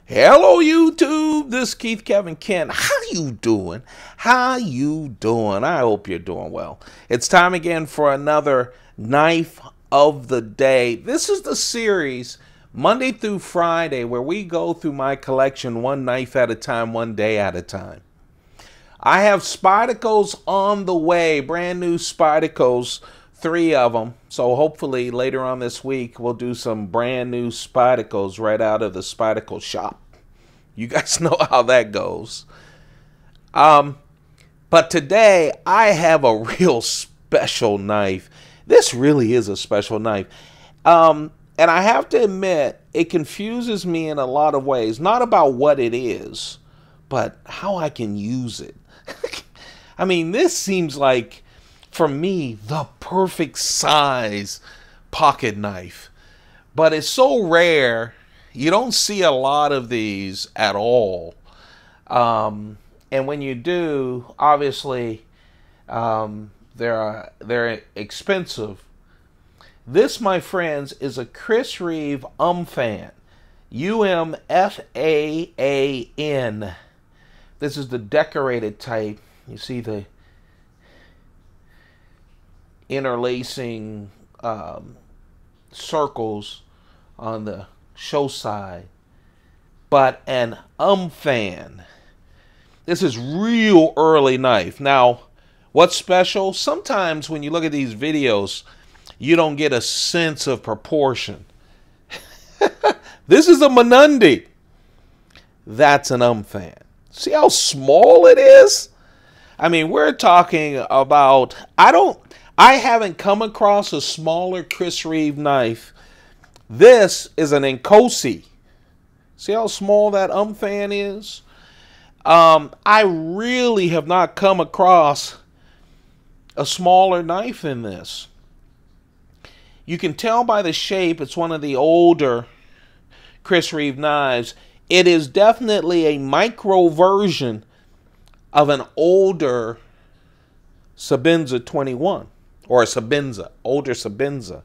Hello YouTube, this is Keith Kevin Kent. How you doing? How you doing? I hope you're doing well. It's time again for another knife of the day. This is the series Monday through Friday where we go through my collection one knife at a time, one day at a time. I have Spydercos on the way, brand new Spydercos, 3 of them. So hopefully later on this week we'll do some brand new Spydercos right out of the Spyderco shop. You guys know how that goes. But today I have a real special knife. This really is a special knife. And I have to admit, it confuses me in a lot of ways. Not about what it is, but how I can use it. I mean, this seems like, for me, the perfect size pocket knife. But it's so rare. You don't see a lot of these at all. And when you do, obviously, they're expensive. This, my friends, is a Chris Reeve Umfan. U-M-F-A-A-N. This is the decorated type. You see the interlacing circles on the show side. But an Umfan. This is real early knife. Now, what's special? Sometimes when you look at these videos, you don't get a sense of proportion. This is a Menundi. That's an Umfan. See how small it is? I mean, we're talking about, I haven't come across a smaller Chris Reeve knife. This is an Inkosi. See how small that Umfan is? I really have not come across a smaller knife than this. You can tell by the shape it's one of the older Chris Reeve knives. It is definitely a micro version of an older Sebenza 21. Or a Sebenza, older Sebenza.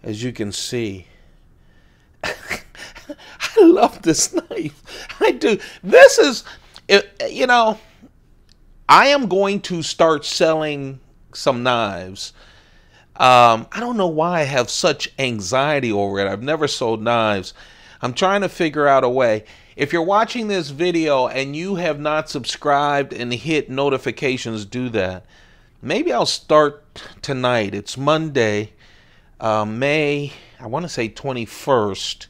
As you can see. I love this knife. I do. This is, you know, I am going to start selling some knives. I don't know why I have such anxiety over it. I've never sold knives. I'm trying to figure out a way. If you're watching this video and you have not subscribed and hit notifications, do that. Maybe I'll start tonight. It's Monday, May, I want to say 21st.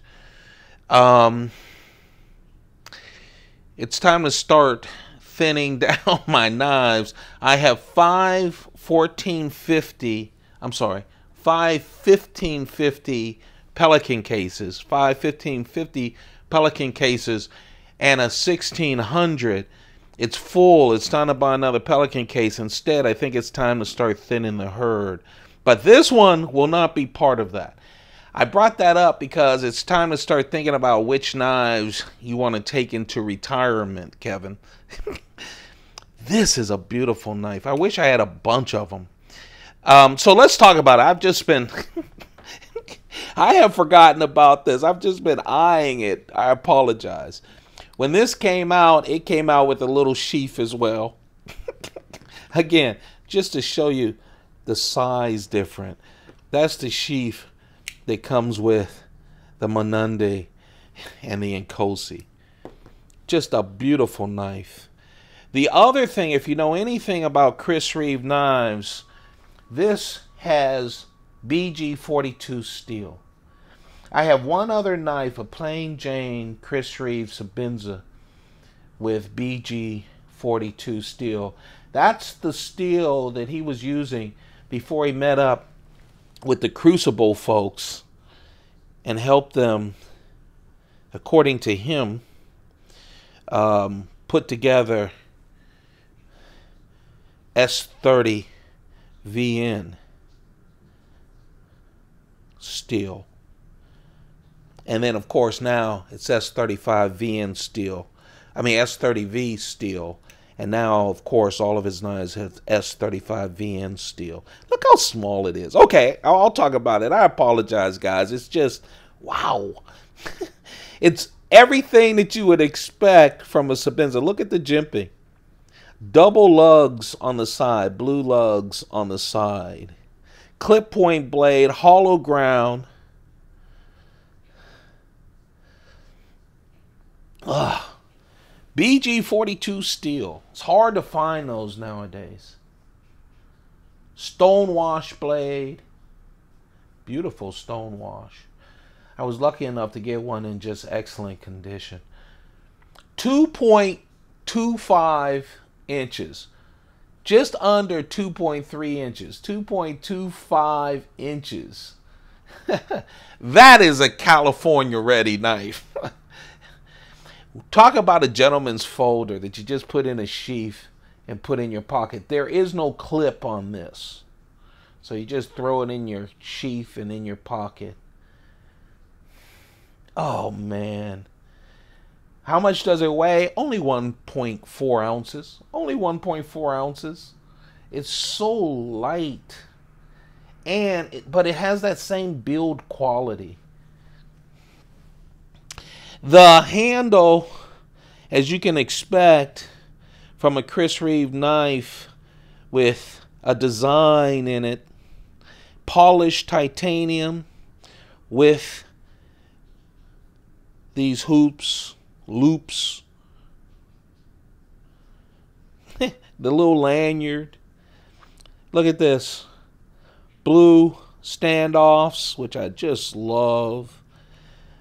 It's time to start thinning down my knives. I have 5 1550 Pelican cases, 5 1550 Pelican cases, and a 1600. It's full. It's time to buy another Pelican case. Instead, I think it's time to start thinning the herd. But this one will not be part of that. I brought that up because it's time to start thinking about which knives you want to take into retirement, Kevin. This is a beautiful knife. I wish I had a bunch of them. So let's talk about it. I've just been... I have forgotten about this. I've just been eyeing it. I apologize. When this came out, it came out with a little sheath as well. Again, just to show you the size difference. That's the sheath that comes with the Menundi and the Inkosi. Just a beautiful knife. The other thing, if you know anything about Chris Reeve knives, this has BG42 steel. I have one other knife, a plain Jane Chris Reeve Sebenza with BG42 steel. That's the steel that he was using before he met up with the Crucible folks and helped them, according to him, put together S30 VN steel. And then, of course, now it's S35 VN steel. I mean, S30V steel. And now, of course, all of his knives have S35 VN steel. Look how small it is. Okay, I'll talk about it. I apologize, guys. It's just, wow. It's Everything that you would expect from a Sebenza. Look at the jimping. Double lugs on the side, blue lugs on the side. Clip point blade, hollow ground. BG42 steel. It's hard to find those nowadays. Stonewash blade. Beautiful stonewash. I was lucky enough to get one in just excellent condition. 2.25 inches. Just under 2.3 inches. 2.25 inches. That is a California ready knife. Talk about a gentleman's folder that you just put in a sheath and put in your pocket. There is no clip on this. So you just throw it in your sheath and in your pocket. Oh, man. How much does it weigh? Only 1.4 ounces. Only 1.4 ounces. It's so light. But it has that same build quality. The handle, as you can expect from a Chris Reeve knife with a design in it, polished titanium with these hoops, loops, the little lanyard. Look at this. Blue standoffs, which I just love.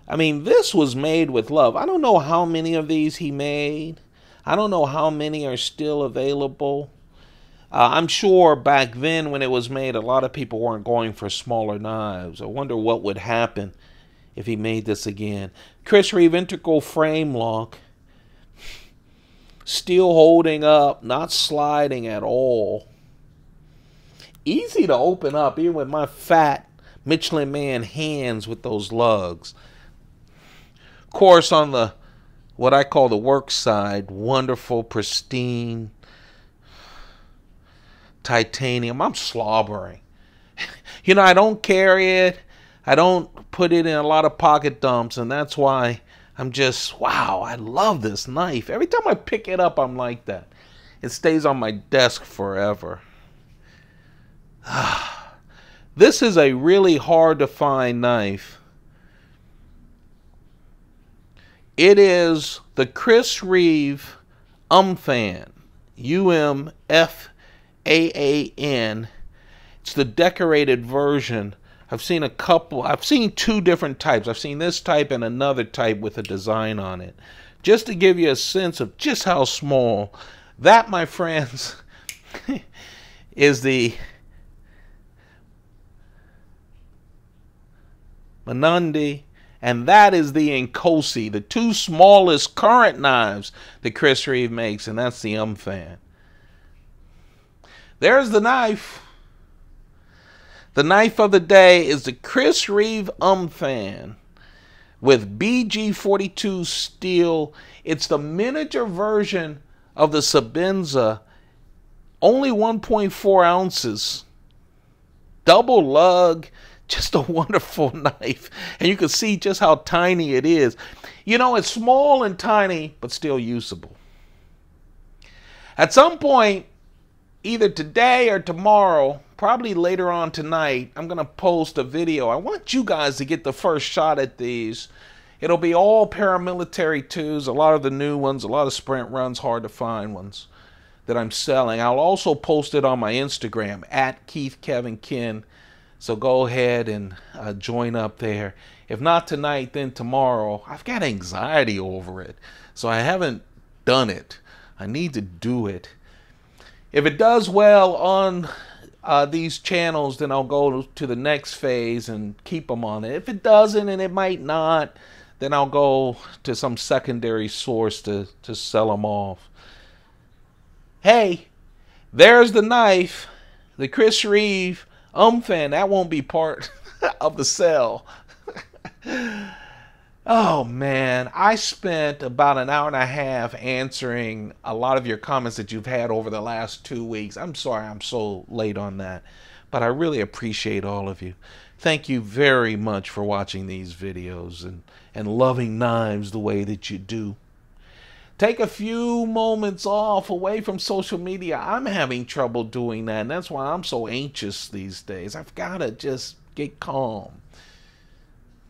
I mean, this was made with love. I don't know how many of these he made. I don't know how many are still available. I'm sure back then when it was made, a lot of people weren't going for smaller knives. I wonder what would happen if he made this again. Chris Reeve integral frame lock. Still holding up, not sliding at all. Easy to open up, even with my fat Michelin Man hands with those lugs. Of course, on the what I call the work side, wonderful, pristine titanium. I'm slobbering. You know, I don't carry it. I don't put it in a lot of pocket dumps, and that's why I'm just, wow, I love this knife. Every time I pick it up, I'm like that. It stays on my desk forever. This is a really hard to find knife. It is the Chris Reeve Umfan. UMFAAN. It's the decorated version. I've seen two different types. I've seen this type and another type with a design on it. Just to give you a sense of just how small. That, my friends, is the Menundi, and that is the Nkosi, the two smallest current knives that Chris Reeve makes, and that's the Umfan. There's the knife. The knife of the day is the Chris Reeve Umfan with BG42 steel. It's the miniature version of the Sebenza, only 1.4 ounces. Double lug, just a wonderful knife. And you can see just how tiny it is. You know, it's small and tiny, but still usable. At some point, either today or tomorrow, probably later on tonight, I'm going to post a video. I want you guys to get the first shot at these. It'll be all paramilitary twos, a lot of the new ones, a lot of sprint runs, hard to find ones that I'm selling. I'll also post it on my Instagram, at Keith Kevin Ken. So go ahead and join up there. If not tonight, then tomorrow. I've got anxiety over it, so I haven't done it. I need to do it. If it does well on these channels, then I'll go to the next phase and keep them on it. If it doesn't, and it might not, then I'll go to some secondary source to sell them off. Hey, there's the knife, the Chris Reeve Umfan. That won't be part of the sale. Oh man, I spent about an hour and a half answering a lot of your comments that you've had over the last 2 weeks. I'm sorry I'm so late on that, but I really appreciate all of you. Thank you very much for watching these videos and loving knives the way that you do. Take a few moments off away from social media. I'm having trouble doing that, and that's why I'm so anxious these days. I've got to just get calm.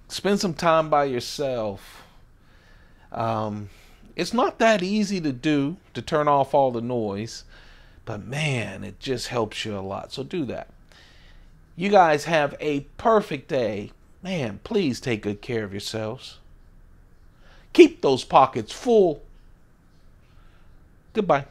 Spend some time by yourself. It's not that easy to do, to turn off all the noise, but man, it just helps you a lot. So do that. You guys have a perfect day. Man, please take good care of yourselves. Keep those pockets full. Goodbye.